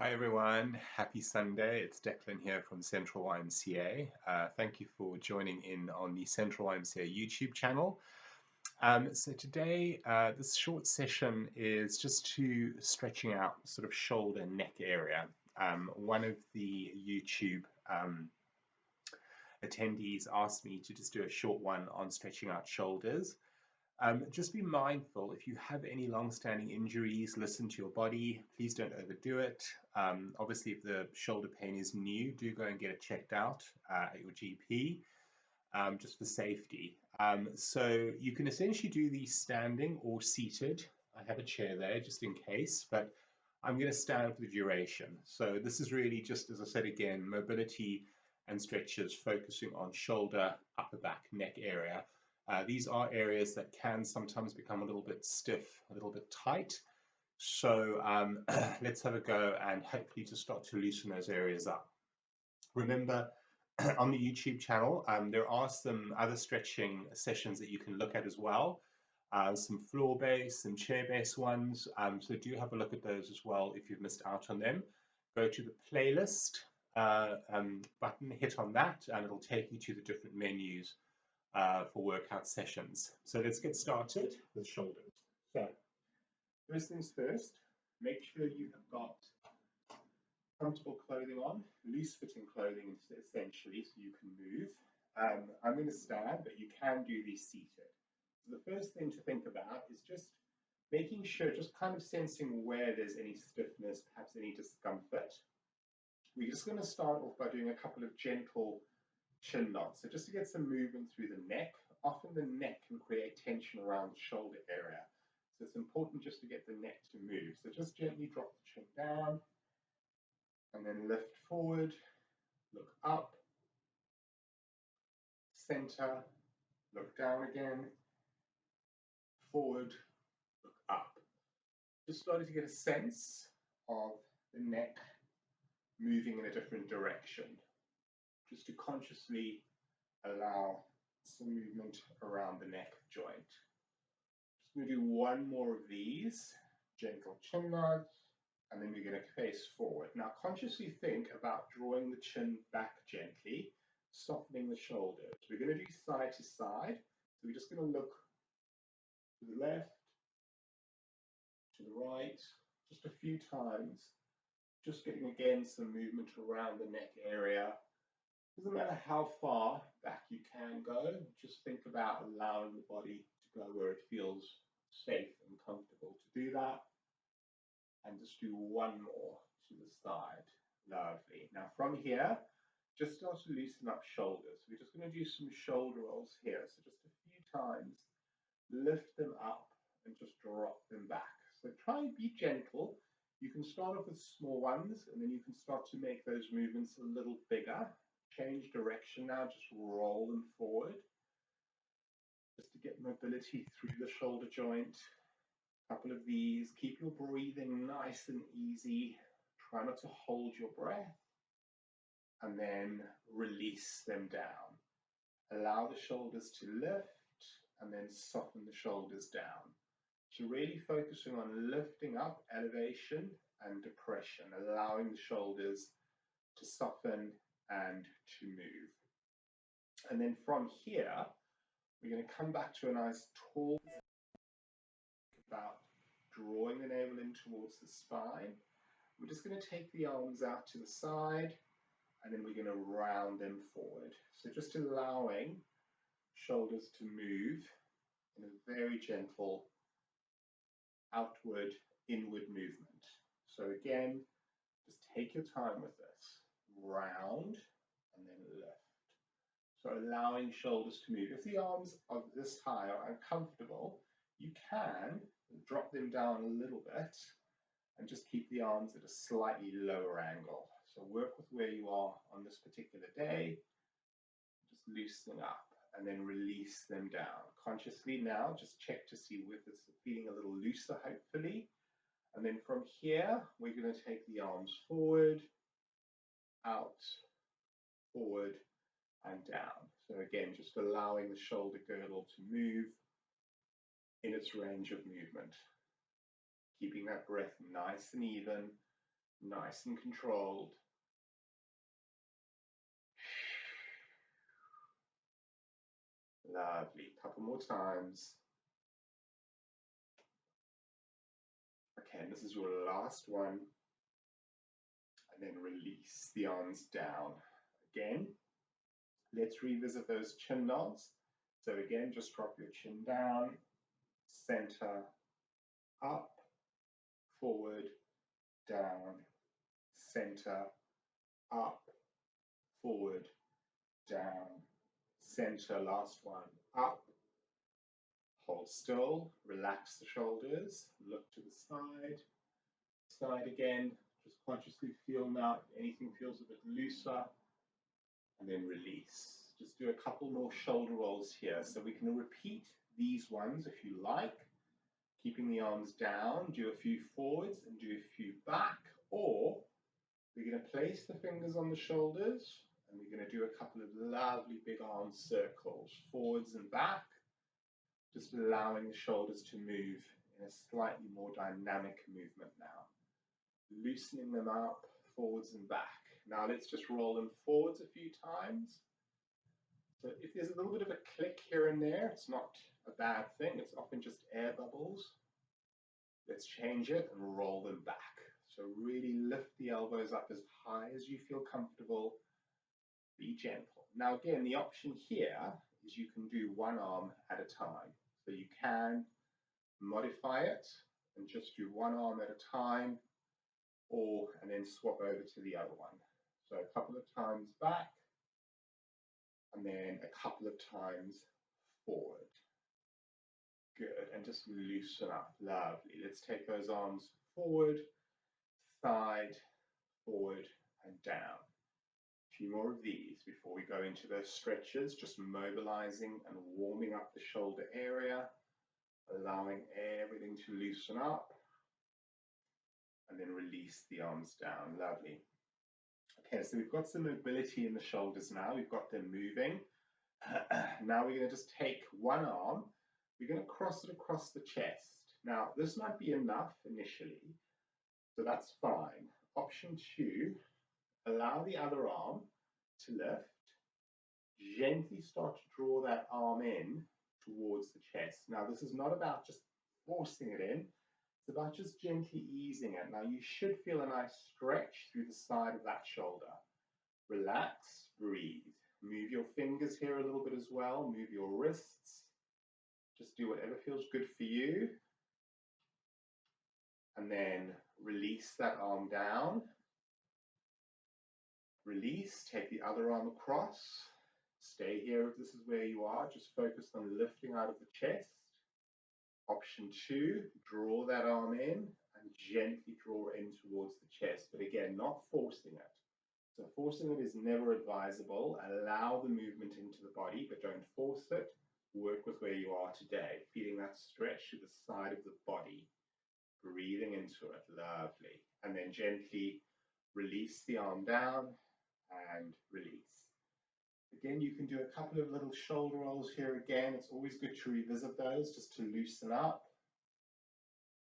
Hi everyone, happy Sunday. It's Declan here from Central YMCA. Thank you for joining in on the Central YMCA YouTube channel. So today, this short session is just to stretching out sort of shoulder and neck area. One of the YouTube attendees asked me to just do a short one on stretching out shoulders. Just be mindful if you have any long-standing injuries, listen to your body. Please don't overdo it. Obviously, if the shoulder pain is new, do go and get it checked out at your GP, just for safety. So you can essentially do these standing or seated. I have a chair there just in case, but I'm going to stand for the duration. So this is really just, as I said again, mobility and stretches focusing on shoulder, upper back, neck area. These are areas that can sometimes become a little bit stiff, a little bit tight. So let's have a go and hopefully to start to loosen those areas up. Remember, on the YouTube channel, there are some other stretching sessions that you can look at as well. Some floor-based, some chair-based ones. So do have a look at those as well if you've missed out on them. Go to the playlist button, hit on that, and it'll take you to the different menus for workout sessions. So let's get started with shoulders. So first things first, make sure you have got comfortable clothing on, loose fitting clothing essentially so you can move. I'm going to stand, but you can do these seated. So the first thing to think about is just making sure, just kind of sensing where there's any stiffness, perhaps any discomfort. We're just going to start off by doing a couple of gentle chin nods. So just to get some movement through the neck. Often the neck can create tension around the shoulder area. So it's important just to get the neck to move. So just gently drop the chin down and then lift forward, look up, center, look down again, forward, look up. Just starting to get a sense of the neck moving in a different direction. Just to consciously allow some movement around the neck joint. Just going to do one more of these, gentle chin nods, and then we're going to face forward. Now consciously think about drawing the chin back gently, softening the shoulders. We're going to do side to side, so we're just going to look to the left, to the right, just a few times, just getting again some movement around the neck area. Doesn't matter how far back you can go, just think about allowing the body to go where it feels safe and comfortable to do that. And just do one more to the side. Lovely. Now from here, just start to loosen up shoulders. We're just going to do some shoulder rolls here. So just a few times, lift them up and just drop them back. So try and be gentle. You can start off with small ones, and then you can start to make those movements a little bigger. Change direction now, just roll them forward. Just to get mobility through the shoulder joint. A couple of these. Keep your breathing nice and easy. Try not to hold your breath. And then release them down. Allow the shoulders to lift and then soften the shoulders down. So really focusing on lifting up, elevation and depression, allowing the shoulders to soften and to move. And then from here, we're going to come back to a nice tall, about drawing the navel in towards the spine. We're just going to take the arms out to the side, and then we're going to round them forward. So just allowing shoulders to move in a very gentle outward, inward movement. So again, just take your time with this. Round and then lift. So allowing shoulders to move. If the arms are this high or uncomfortable, you can drop them down a little bit and just keep the arms at a slightly lower angle. So work with where you are on this particular day. Just loosen up and then release them down. Consciously now, just check to see if it's feeling a little looser, hopefully. And then from here, we're going to take the arms forward, out, forward, and down. So again, just allowing the shoulder girdle to move in its range of movement. Keeping that breath nice and even, Nice and controlled. Lovely. Couple more times. Okay, and this is your last one. And then release the arms down. Again, let's revisit those chin nods. So again, just drop your chin down, center, up, forward, down, center, up, forward, down, center. Last one, up, hold still, relax the shoulders, look to the side, side again, just consciously feel now if anything feels a bit looser, and then release. Just do a couple more shoulder rolls here. So we can repeat these ones if you like, keeping the arms down, do a few forwards and do a few back, or we're going to place the fingers on the shoulders and we're going to do a couple of lovely big arm circles, forwards and back, just allowing the shoulders to move in a slightly more dynamic movement now. Loosening them up, forwards and back. Now let's just roll them forwards a few times. So if there's a little bit of a click here and there, it's not a bad thing. It's often just air bubbles. Let's change it and roll them back. So really lift the elbows up as high as you feel comfortable. Be gentle. Now again, the option here is you can do one arm at a time. So you can modify it and just do one arm at a time, and then swap over to the other one. So a couple of times back, and then a couple of times forward. Good, and just loosen up. Lovely. Let's take those arms forward, side, forward, and down. A few more of these before we go into those stretches, just mobilizing and warming up the shoulder area, allowing everything to loosen up, and then release the arms down. Lovely. Okay, so we've got some mobility in the shoulders now. We've got them moving. Now we're going to just take one arm. We're going to cross it across the chest. Now, this might be enough initially, so that's fine. Option 2, allow the other arm to lift. Gently start to draw that arm in towards the chest. Now, this is not about just forcing it in. It's about just gently easing it. Now, you should feel a nice stretch through the side of that shoulder. Relax, breathe. Move your fingers here a little bit as well. Move your wrists. Just do whatever feels good for you. And then release that arm down. Release, take the other arm across. Stay here if this is where you are. Just focus on lifting out of the chest. Option 2, draw that arm in and gently draw in towards the chest. But again, not forcing it. So forcing it is never advisable. Allow the movement into the body, but don't force it. Work with where you are today, feeling that stretch to the side of the body. Breathing into it, lovely. And then gently release the arm down and release. Again, you can do a couple of little shoulder rolls here again. It's always good to revisit those just to loosen up.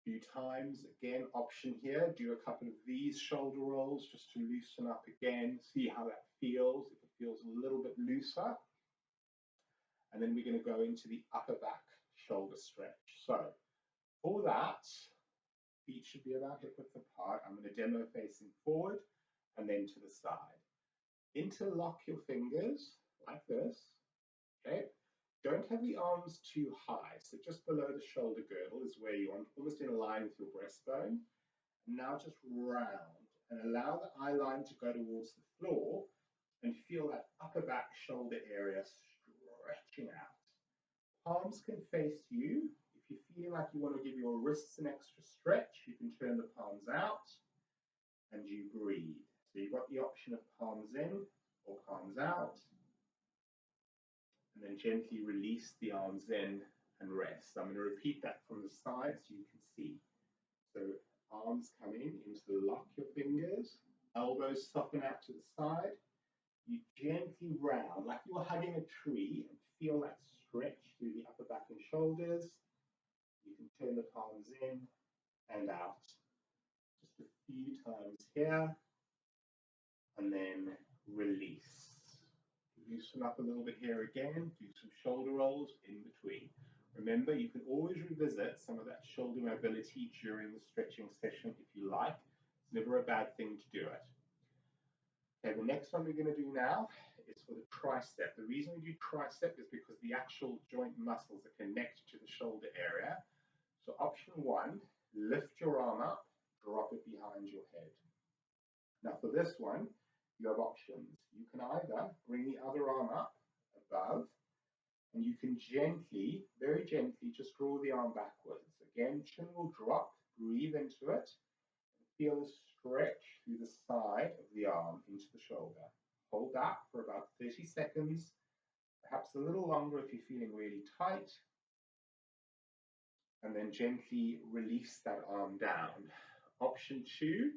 A few times, again, option here, do a couple of these shoulder rolls just to loosen up again. See how that feels, if it feels a little bit looser. And then we're going to go into the upper back shoulder stretch. So for that, feet should be about hip width apart. I'm going to demo facing forward and then to the side. Interlock your fingers like this, okay? Don't have the arms too high, so just below the shoulder girdle is where you want, almost in line with your breastbone. And now just round and allow the eye line to go towards the floor and feel that upper back shoulder area stretching out. Palms can face you. If you're feeling like you want to give your wrists an extra stretch, you can turn the palms out and you breathe. So you've got the option of palms in or palms out. And then gently release the arms in and rest. I'm going to repeat that from the side so you can see. So arms come into lock your fingers, elbows soften out to the side. You gently round, like you're hugging a tree, and feel that stretch through the upper back and shoulders. You can turn the palms in and out, just to few times here, and then release. Loosen up a little bit here again, do some shoulder rolls in between. Remember, you can always revisit some of that shoulder mobility during the stretching session if you like. It's never a bad thing to do it. Okay, the next one we're going to do now is for the tricep. The reason we do tricep is because the actual joint muscles are connected to the shoulder area. So option one, lift your arm up, drop it behind your head. Now for this one, you have options. You can either bring the other arm up above, and you can gently, very gently, just draw the arm backwards. Again, chin will drop, breathe into it, and feel a stretch through the side of the arm into the shoulder. Hold that for about 30 seconds, perhaps a little longer if you're feeling really tight, and then gently release that arm down. Option two,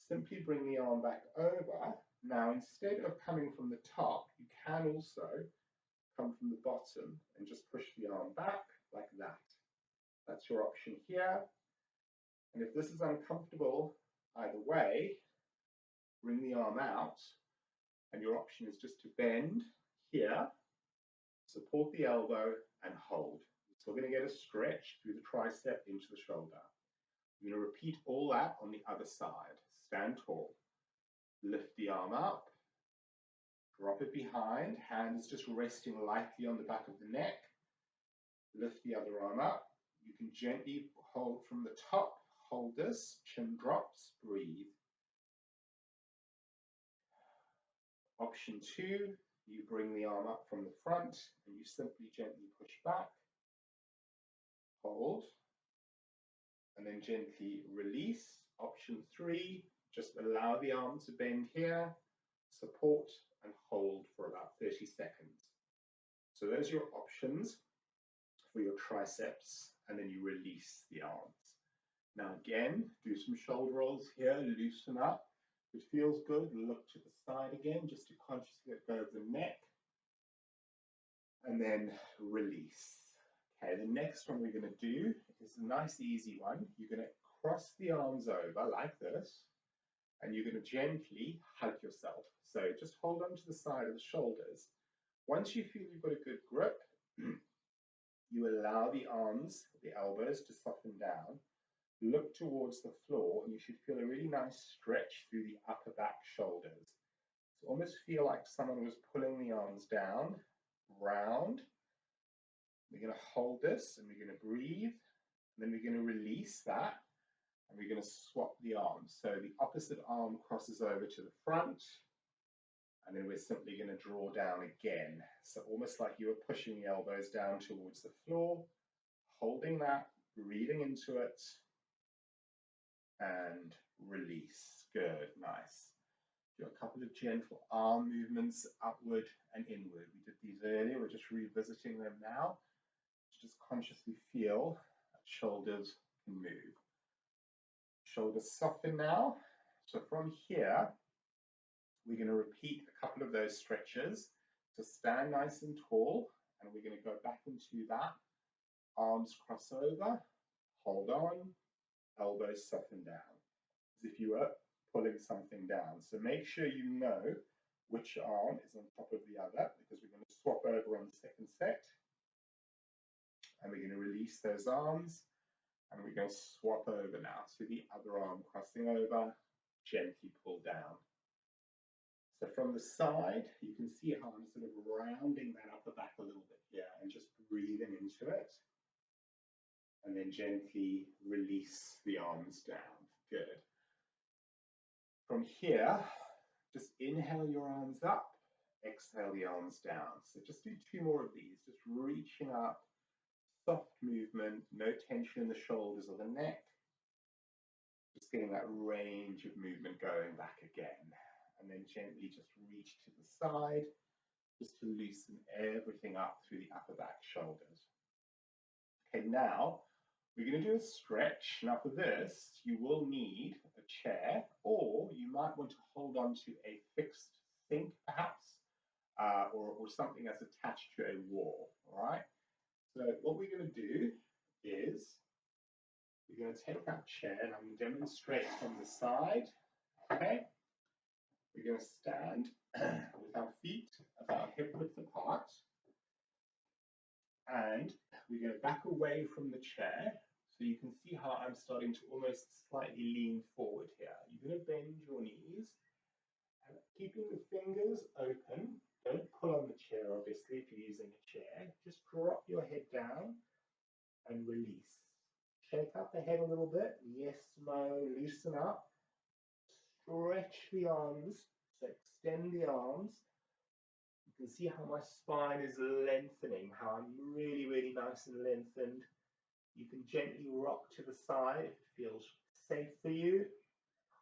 simply bring the arm back over. Now, instead of coming from the top, you can also come from the bottom and just push the arm back like that. That's your option here. And if this is uncomfortable either way, bring the arm out, and your option is just to bend here, support the elbow, and hold. You're still going to get a stretch through the tricep into the shoulder. I'm going to repeat all that on the other side. Stand tall. Lift the arm up. Drop it behind. Hands just resting lightly on the back of the neck. Lift the other arm up. You can gently hold from the top. Hold this. Chin drops. Breathe. Option two, you bring the arm up from the front and you simply gently push back. Hold. And then gently release. Option three, just allow the arm to bend here, support, and hold for about 30 seconds. So those are your options for your triceps, and then you release the arms. Now again, do some shoulder rolls here, loosen up. If it feels good, look to the side again, just to consciously let go of the neck, and then release. Okay, the next one we're going to do is a nice easy one. You're going to cross the arms over like this, and you're going to gently hug yourself. So just hold on to the side of the shoulders. Once you feel you've got a good grip, you allow the arms, the elbows to soften down. Look towards the floor, and you should feel a really nice stretch through the upper back shoulders. So almost feel like someone was pulling the arms down, round. We're going to hold this, and we're going to breathe, and then we're going to release that, and we're going to swap the arms. So the opposite arm crosses over to the front, and then we're simply going to draw down again. So almost like you were pushing the elbows down towards the floor, holding that, breathing into it, and release. Good, nice. Do a couple of gentle arm movements upward and inward. We did these earlier, we're just revisiting them now. Just consciously feel that shoulders can move. Shoulders soften now. So from here, we're going to repeat a couple of those stretches. So stand nice and tall, and we're going to go back into that. Arms cross over, hold on, elbows soften down, as if you were pulling something down. So make sure you know which arm is on top of the other, because we're going to swap over on the second set. And we're going to release those arms, and we're going to swap over now. So the other arm crossing over, gently pull down. So from the side, you can see how I'm sort of rounding that upper back a little bit here and just breathing into it. And then gently release the arms down. Good. From here, just inhale your arms up, exhale the arms down. So just do two more of these, just reaching up. Soft movement, no tension in the shoulders or the neck. Just getting that range of movement going back again. And then gently just reach to the side, just to loosen everything up through the upper back shoulders. Okay, now we're going to do a stretch. Now for this, you will need a chair, or you might want to hold on to a fixed sink perhaps, or something that's attached to a wall, all right? So what we're going to do is We're going to take that chair and I'm going to demonstrate from the side. Okay? We're going to stand with our feet about hip width apart. And we're going to back away from the chair. So you can see how I'm starting to almost slightly lean forward here. You're going to bend your knees. And keeping the fingers open. Don't pull on the chair, obviously, if you're using a chair. Just drop your head down and release. Shake out the head a little bit. Yes, no, loosen up. Stretch the arms. So extend the arms. You can see how my spine is lengthening, how I'm really, really nice and lengthened. You can gently rock to the side if it feels safe for you.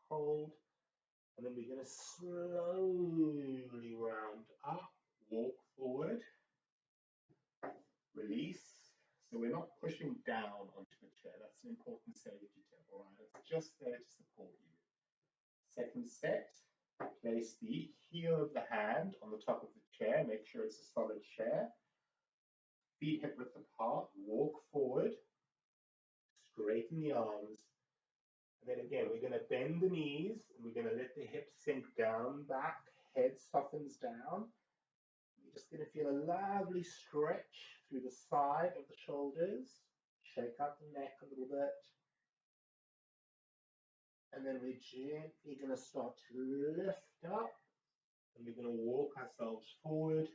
Hold. And then we're going to slowly round up, walk forward, release. So we're not pushing down onto the chair. That's an important safety tip, all right? It's just there to support you. Second set, place the heel of the hand on the top of the chair. Make sure it's a solid chair. Feet hip width apart, walk forward, straighten the arms. And then again, we're going to bend the knees and we're going to let the hips sink down, back, head softens down. You're just going to feel a lovely stretch through the side of the shoulders. Shake out the neck a little bit. And then we're gently going to start to lift up. And we're going to walk ourselves forward,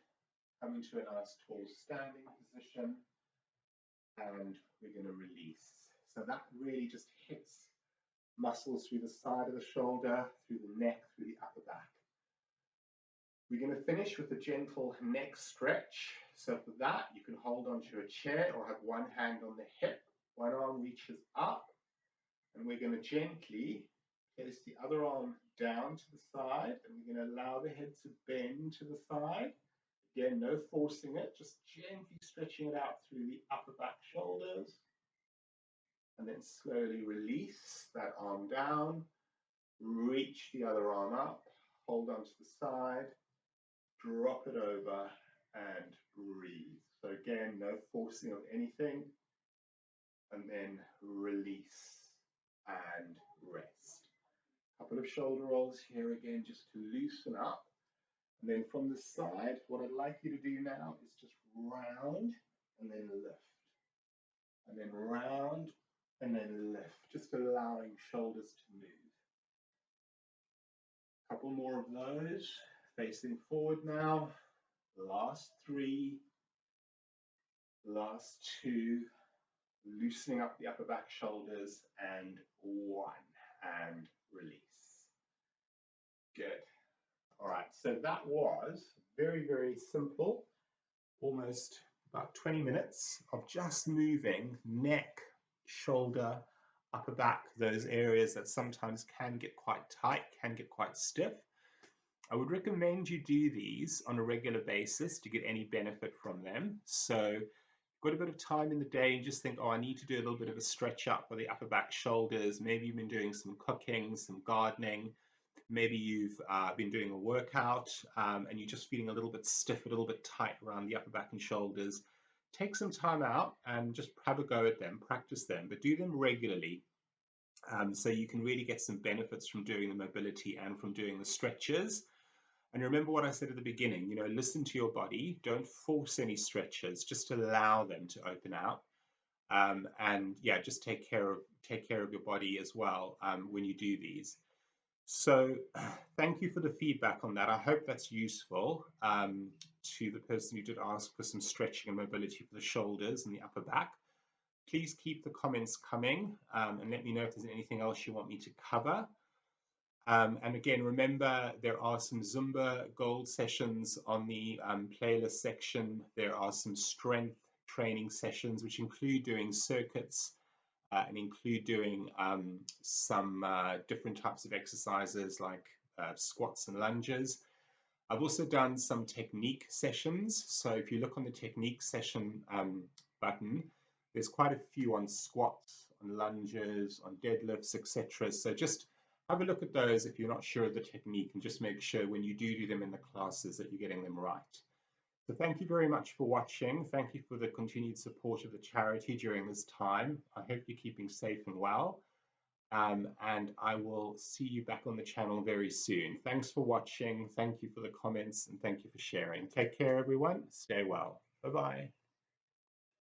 coming to a nice tall standing position. And we're going to release. So that really just hits muscles through the side of the shoulder, through the neck, through the upper back. We're going to finish with a gentle neck stretch. So for that, you can hold onto a chair or have one hand on the hip. One arm reaches up. And we're going to gently place the other arm down to the side. And we're going to allow the head to bend to the side. Again, no forcing it, just gently stretching it out through the upper back shoulders. And then slowly release that arm down. Reach the other arm up. Hold onto the side. Drop it over and breathe. So again, no forcing of anything. And then release and rest. A couple of shoulder rolls here again, just to loosen up. And then from the side, what I'd like you to do now is just round and then lift. And then round and then lift, just allowing shoulders to move. A couple more of those. Facing forward now. Last 3. Last 2. Loosening up the upper back shoulders, and 1, and release. Good. All right, so that was very, very simple, almost about 20 minutes of just moving neck, shoulder, upper back, those areas that sometimes can get quite tight, can get quite stiff. I would recommend you do these on a regular basis to get any benefit from them. So got a bit of time in the day and just think, oh, I need to do a little bit of a stretch up for the upper back shoulders. Maybe you've been doing some cooking, some gardening. Maybe you've been doing a workout and you're just feeling a little bit stiff, a little bit tight around the upper back and shoulders. Take some time out and just have a go at them, practice them, but do them regularly. So you can really get some benefits from doing the mobility and from doing the stretches. And remember what I said at the beginning, listen to your body. Don't force any stretches, just allow them to open out. And yeah, just take care of your body as well when you do these. So thank you for the feedback on that. I hope that's useful to the person who did ask for some stretching and mobility for the shoulders and the upper back. Please keep the comments coming and let me know if there's anything else you want me to cover. And again, remember, there are some Zumba Gold sessions on the playlist section. There are some strength training sessions, which include doing circuits and include doing some different types of exercises like squats and lunges. I've also done some technique sessions. So if you look on the technique session button, there's quite a few on squats, on lunges, on deadlifts, etc. So just have a look at those if you're not sure of the technique, and just make sure when you do them in the classes that you're getting them right. So thank you very much for watching. Thank you for the continued support of the charity during this time. I hope you're keeping safe and well. And I will see you back on the channel very soon. Thanks for watching. Thank you for the comments and thank you for sharing. Take care, everyone. Stay well. Bye-bye.